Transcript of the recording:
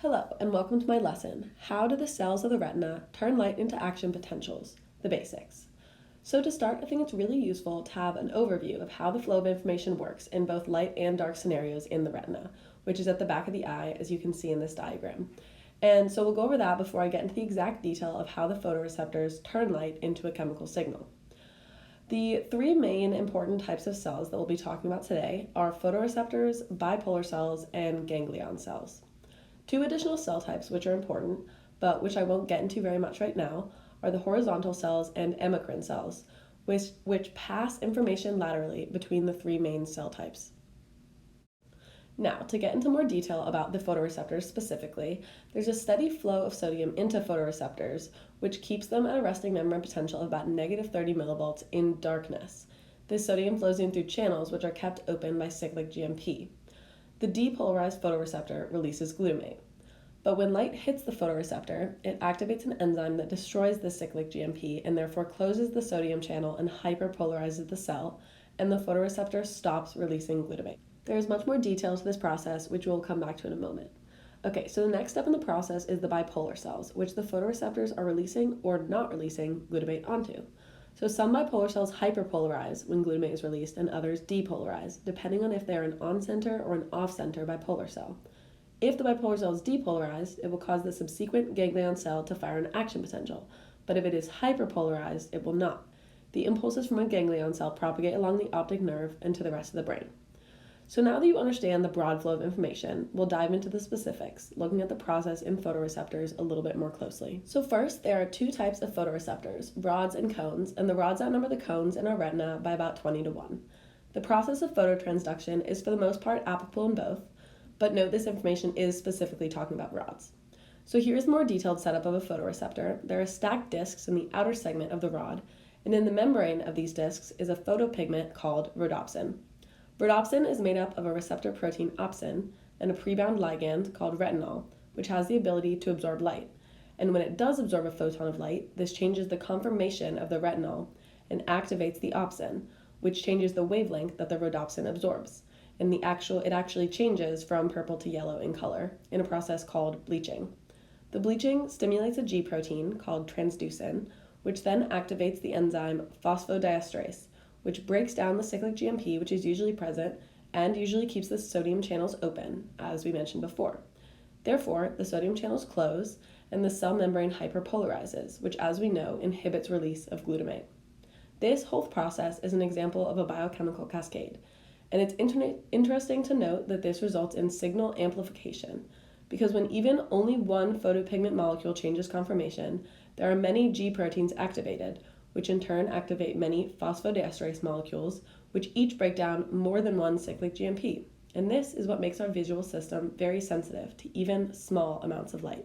Hello, and welcome to my lesson, How do the cells of the retina turn light into action potentials? The basics. So to start, I think it's really useful to have an overview of how the flow of information works in both light and dark scenarios in the retina, which is at the back of the eye, as you can see in this diagram. And so we'll go over that before I get into the exact detail of how the photoreceptors turn light into a chemical signal. The three main important types of cells that we'll be talking about today are photoreceptors, bipolar cells, and ganglion cells. Two additional cell types which are important, but which I won't get into very much right now, are the horizontal cells and endocrine cells, which pass information laterally between the three main cell types. Now, to get into more detail about the photoreceptors specifically, there's a steady flow of sodium into photoreceptors, which keeps them at a resting membrane potential of about negative 30 millivolts in darkness. This sodium flows in through channels which are kept open by cyclic GMP. The depolarized photoreceptor releases glutamate. But when light hits the photoreceptor, it activates an enzyme that destroys the cyclic GMP and therefore closes the sodium channel and hyperpolarizes the cell, and the photoreceptor stops releasing glutamate. There is much more detail to this process, which we'll come back to in a moment. Okay, so the next step in the process is the bipolar cells, which the photoreceptors are releasing or not releasing glutamate onto. So some bipolar cells hyperpolarize when glutamate is released and others depolarize, depending on if they are an on-center or an off-center bipolar cell. If the bipolar cell is depolarized, it will cause the subsequent ganglion cell to fire an action potential, but if it is hyperpolarized, it will not. The impulses from a ganglion cell propagate along the optic nerve and to the rest of the brain. So now that you understand the broad flow of information, we'll dive into the specifics, looking at the process in photoreceptors a little bit more closely. So first, there are two types of photoreceptors, rods and cones, and the rods outnumber the cones in our retina by about 20 to 1. The process of phototransduction is for the most part applicable in both, but note this information is specifically talking about rods. So here's a more detailed setup of a photoreceptor. There are stacked discs in the outer segment of the rod, and in the membrane of these discs is a photopigment called rhodopsin. Rhodopsin is made up of a receptor protein opsin and a prebound ligand called retinol, which has the ability to absorb light. And when it does absorb a photon of light, this changes the conformation of the retinol and activates the opsin, which changes the wavelength that the rhodopsin absorbs. And it actually changes from purple to yellow in color in a process called bleaching. The bleaching stimulates a G protein called transducin, which then activates the enzyme phosphodiesterase, which breaks down the cyclic GMP, which is usually present and usually keeps the sodium channels open, as we mentioned before. Therefore, the sodium channels close and the cell membrane hyperpolarizes, which, as we know, inhibits release of glutamate. This whole process is an example of a biochemical cascade, and it's interesting to note that this results in signal amplification, because when even only one photopigment molecule changes conformation, there are many G proteins activated, which in turn activate many phosphodiesterase molecules, which each break down more than one cyclic GMP. And this is what makes our visual system very sensitive to even small amounts of light.